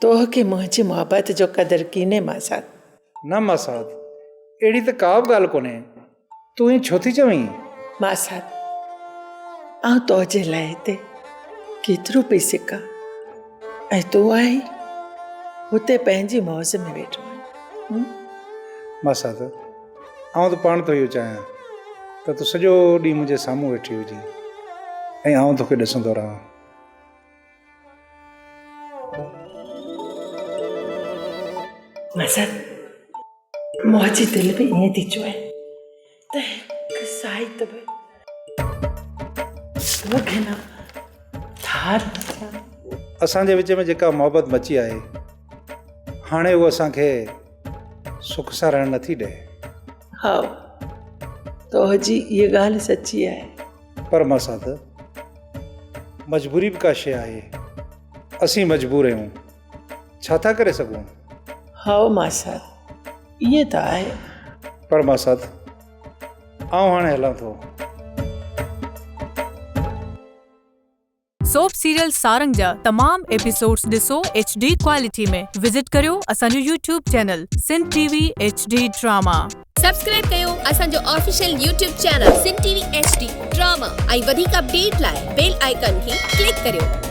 तोखे मुंहिंजी मोहबत जो क़दुरु कीने मासाद। न मासाद, अहिड़ी त का बि ॻाल्हि कोन्हे, तूं ईअं छो थी चवीं? मासाद, आउं तुंहिंजे लाइ हिते केतिरो पई सिकां ऐं तूं आई हुते पंहिंजी मौज में वेठो आहीं। मासाद, आउं त पाण तो इहो चाहियां त तूं सॼो ॾींहुं मुंहिंजे साम्हूं वेठी हुजे ऐं आउं तोखे ॾिसंदो रहां। मज़द, मुंहिंजी दिलि बि ईअं थी चवे त हिकु साहित बि तोखे न थार असांजे विच में जेका मोहबत मची आहे हाणे उहा असांखे सुख सां रहणु नथी ॾे। हा, तुंहिंजी इहा ॻाल्हि सची आहे। पर मासाद, मजबूरी बि का शइ आहे, असीं मजबूर आहियूं, छा था करे सघूं? हा मासाद, इहे त आहे। पर मासाद, आउं हाणे हलां थो। सोप सीरियल सारंग जा तमाम एपिसोड्स ॾिसो HD क्वालिटी में। विजिट करियो असांजो YouTube channel Sindh TV HD drama. Subscribe कयो असांजो official YouTube channel SindhTVHD drama ऐं वधीक अपडेट लाइ बेल आइकन खे क्लिक करियो।